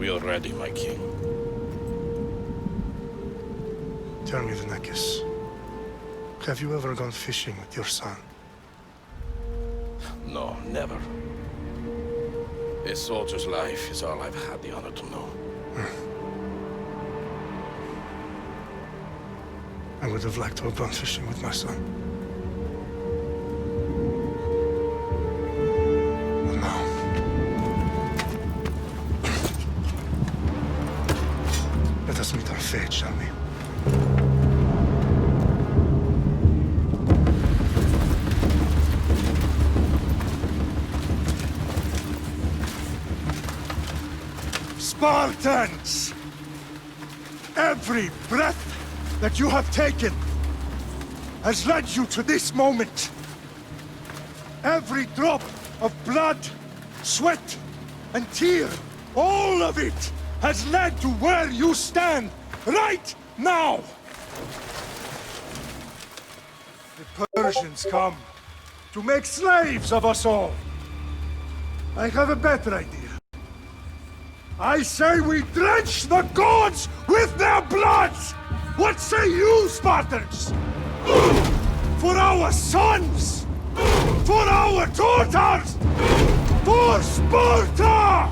We are ready, my king. Tell me, Vinekis, have you ever gone fishing with your son? No, never. A soldier's life is all I've had the honor to know. I would have liked to have gone fishing with my son. But now... let us meet our fate, shall we? Spartans! Every breath that you have taken has led you to this moment. Every drop of blood, sweat, and tear, all of it has led to where you stand right now. The Persians come to make slaves of us all. I have a better idea. I say we drench the gods with their bloods! What say you, Spartans? For our sons! For our daughters! For Sparta!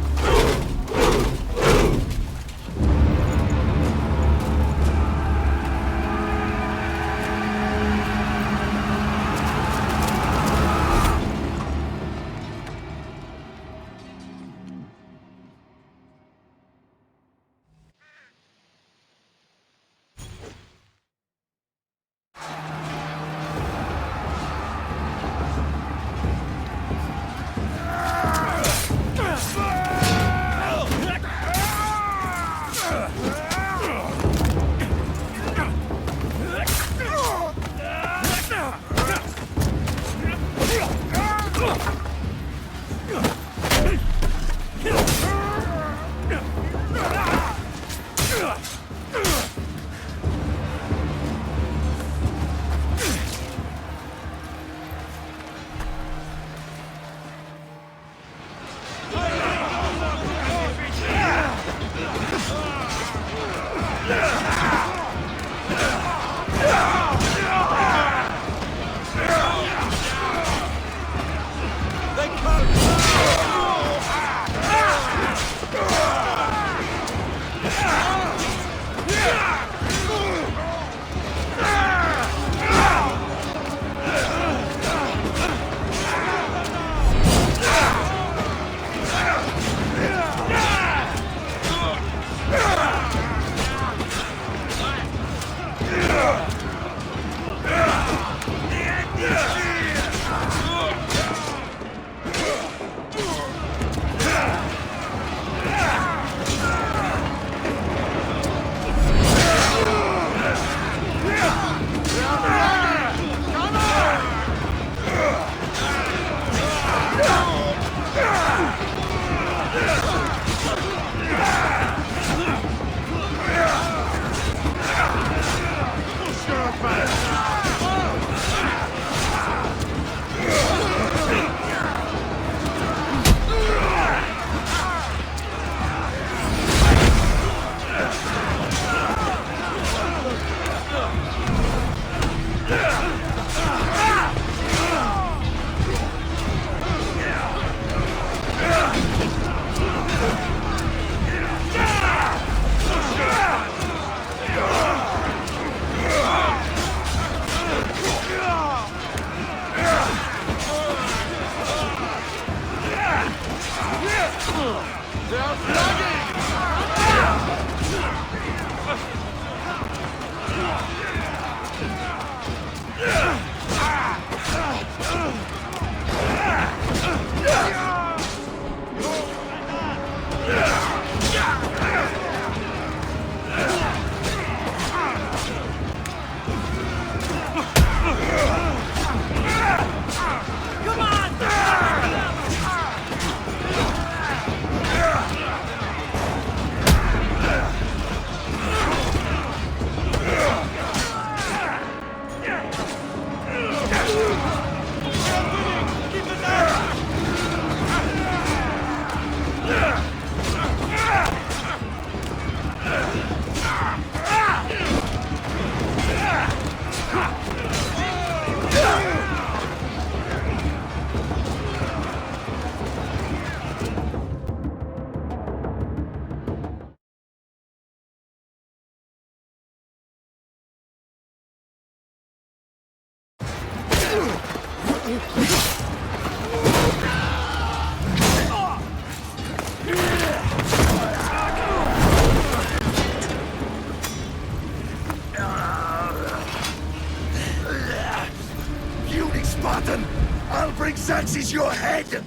head!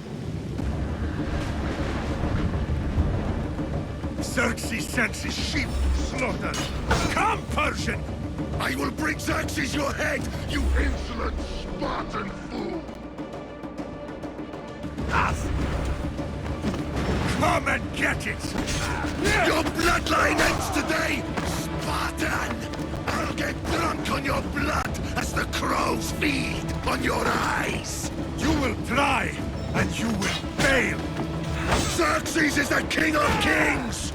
Xerxes sends his sheep to slaughter. Come, Persian! I will bring Xerxes your head, you insolent Spartan fool! Come and get it! Your bloodline ends today, Spartan! I'll get drunk on your blood as the crows feed on your eyes! You will try, and you will fail! Xerxes is the king of kings!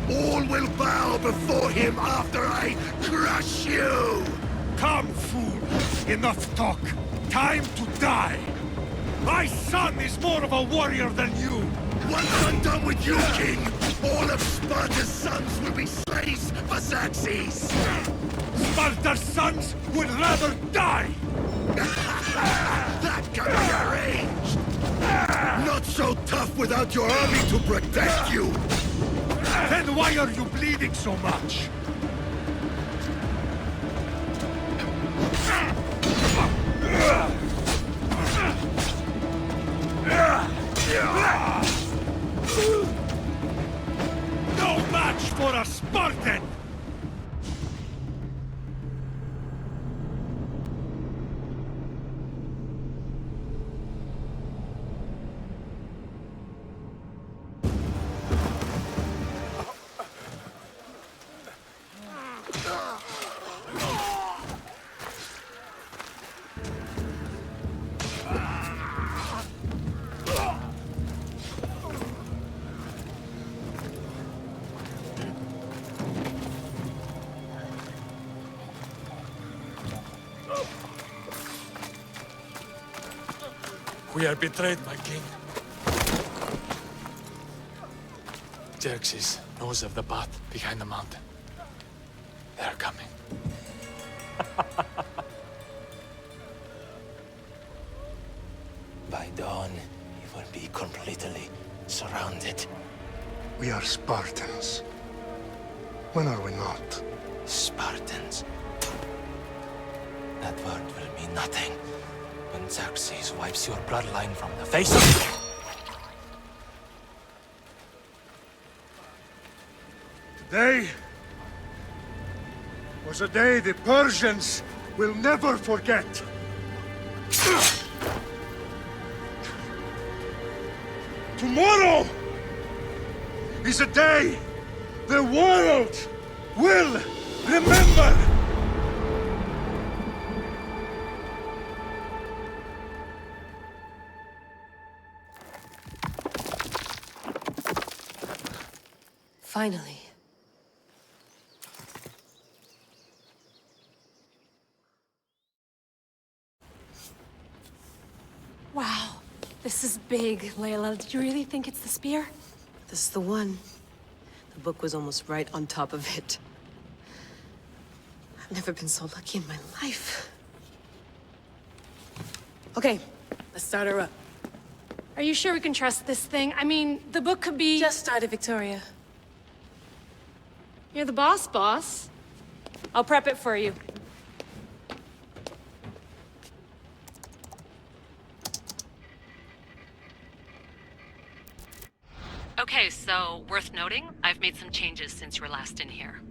All will bow before him after I crush you! Come, fool! Enough talk! Time to die! My son is more of a warrior than you! Once I'm done with you, king, all of Sparta's sons will be slaves for Xerxes! Sparta's sons would rather die! That can be arranged! Not so tough without your army to protect you! Then why are you bleeding so much? No match for a Spartan! We are betrayed, my king. Xerxes knows of the path behind the mountain. They are coming. By dawn, you will be completely surrounded. We are Spartans. When are we not? Spartans. That word will mean nothing when Xerxes wipes your bloodline from the face of... Today was a day the Persians will never forget. Tomorrow is a day the world will remember. Finally. Wow, this is big, Layla. Did you really think it's the spear? This is the one. The book was almost right on top of it. I've never been so lucky in my life. Okay, let's start her up. Are you sure we can trust this thing? I mean, the book could be... Just started, Victoria. You're the boss. I'll prep it for you. Okay, so worth noting, I've made some changes since you were last in here.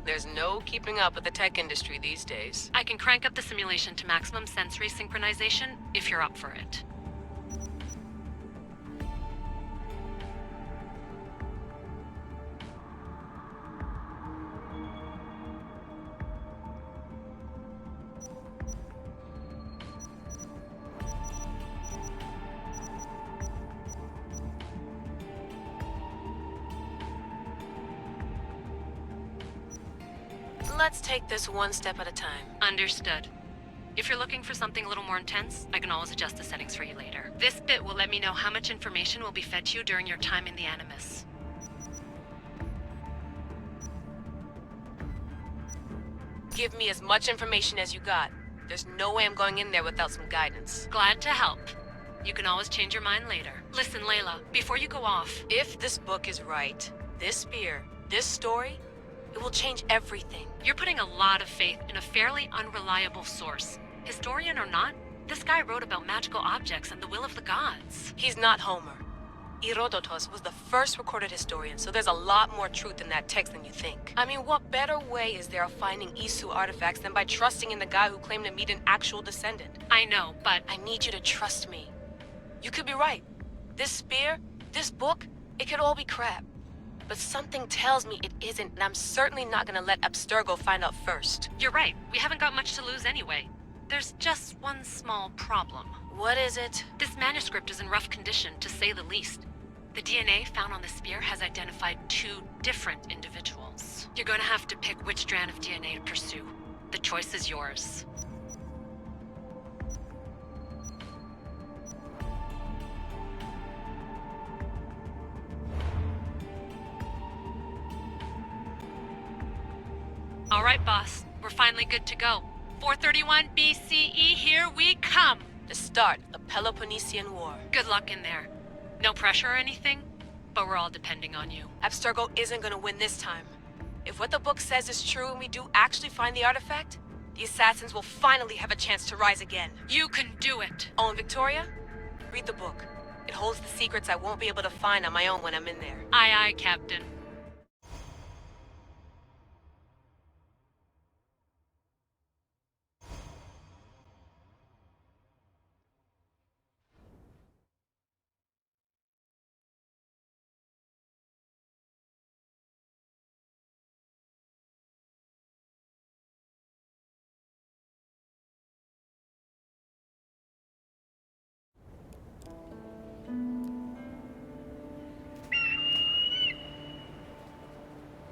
There's no keeping up with the tech industry these days. I can crank up the simulation to maximum sensory synchronization if you're up for it. Let's take this one step at a time. Understood. If you're looking for something a little more intense, I can always adjust the settings for you later. This bit will let me know how much information will be fed to you during your time in the Animus. Give me as much information as you got. There's no way I'm going in there without some guidance. Glad to help. You can always change your mind later. Listen, Layla, before you go off... If this book is right, this spear, this story, it will change everything. You're putting a lot of faith in a fairly unreliable source. Historian or not, This guy wrote about magical objects and the will of the gods. He's not Homer. Herodotus was the first recorded historian, so there's a lot more truth in that text than you think. I mean, what better way is there of finding Isu artifacts than by trusting in the guy who claimed to meet an actual descendant? I know, but I need you to trust me. You could be right. This spear, this book, it could all be crap. But something tells me it isn't, and I'm certainly not gonna let Abstergo find out first. you're right. We haven't got much to lose anyway. There's just one small problem. What is it? This manuscript is in rough condition, to say the least. The DNA found on the spear has identified 2 different individuals. You're going to have to pick which strand of DNA to pursue. The choice is yours. All right, boss. We're finally good to go. 431 BCE, here we come! The start of the Peloponnesian War. Good luck in there. No pressure or anything, but we're all depending on you. Abstergo isn't gonna win this time. If what the book says is true and we do actually find the artifact, the assassins will finally have a chance to rise again. You can do it! Oh, and Victoria? Read the book. It holds the secrets I won't be able to find on my own when I'm in there. Aye, aye, Captain.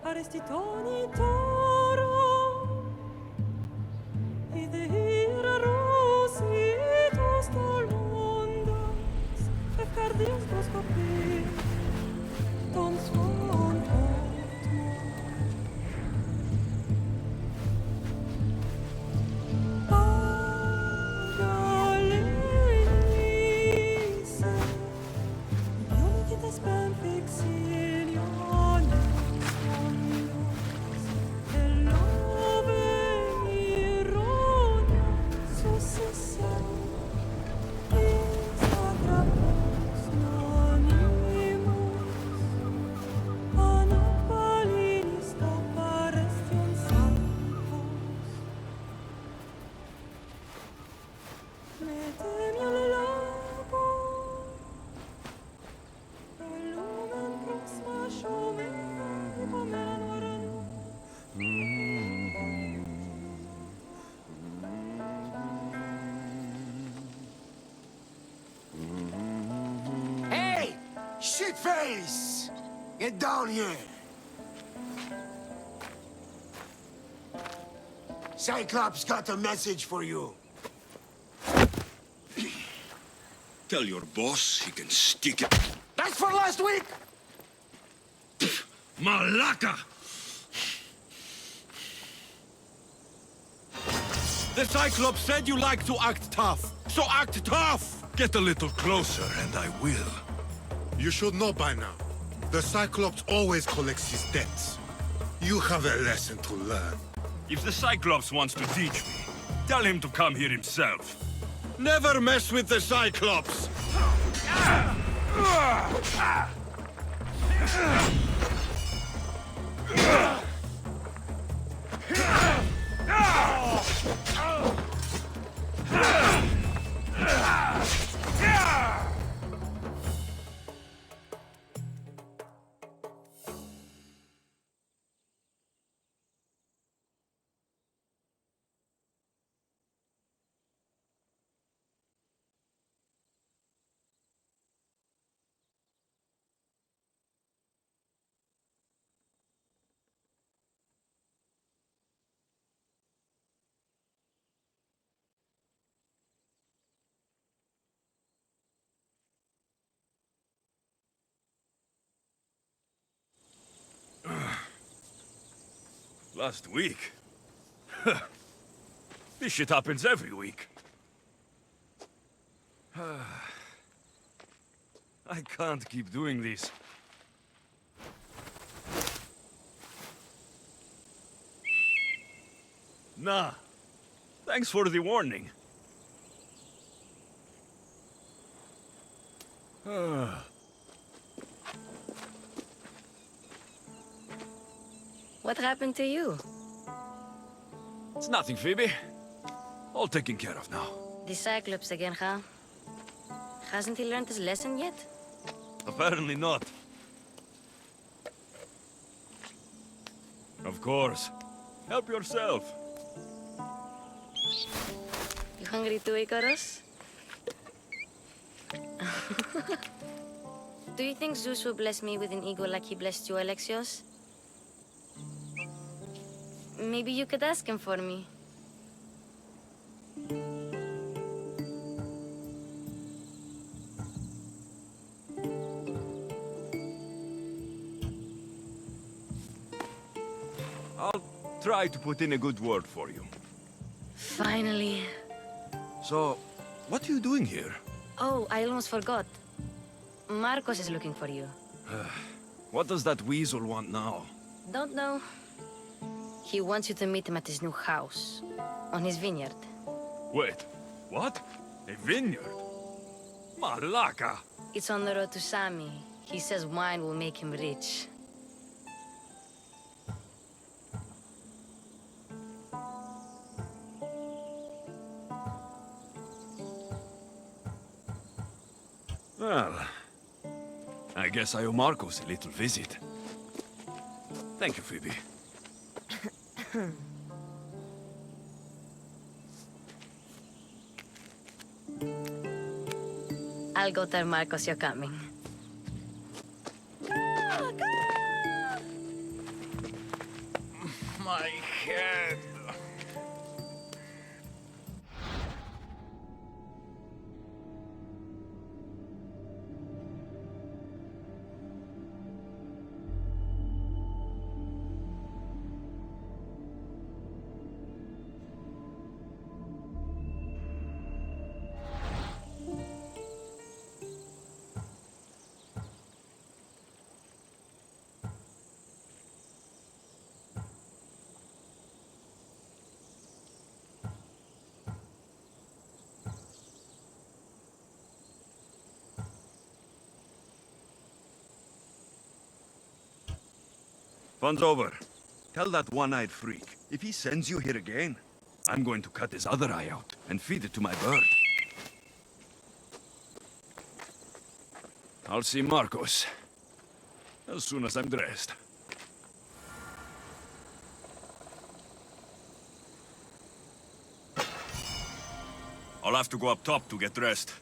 Arrestitoni toro, idehira rositos tolmondas, efkardios proskopi, ton svon Agalese, Ionikitas Pamphixilion. Hey! Shitface! Get down here! Cyclops got a message for you. Tell your boss he can stick it. That's for last week! Malaka! The Cyclops said you like to act tough, so act tough! Get a little closer and I will. You should know by now. The Cyclops always collects his debts. You have a lesson to learn. If the Cyclops wants to teach me, tell him to come here himself. Never mess with the Cyclops! Last week? This shit happens every week. I can't keep doing this. Nah. Thanks for the warning. What happened to you? It's nothing, Phoebe. All taken care of now. The Cyclops again, huh? Hasn't he learned his lesson yet? Apparently not. Of course. Help yourself. You hungry too, Icarus? Do you think Zeus will bless me with an ego like he blessed you, Alexios? Maybe you could ask him for me. I'll try to put in a good word for you. Finally. So, what are you doing here? Oh, I almost forgot. Marcos is looking for you. What does that weasel want now? Don't know. He wants you to meet him at his new house. On his vineyard. Wait, what? A vineyard? Malaka! It's on the road to Sami. He says wine will make him rich. Well, I guess I owe Marcos a little visit. Thank you, Phoebe. I'll go tell Marcos you're coming. My head. Fun's over. Tell that one-eyed freak, if he sends you here again, I'm going to cut his other eye out and feed it to my bird. I'll see Marcos as soon as I'm dressed. I'll have to go up top to get dressed.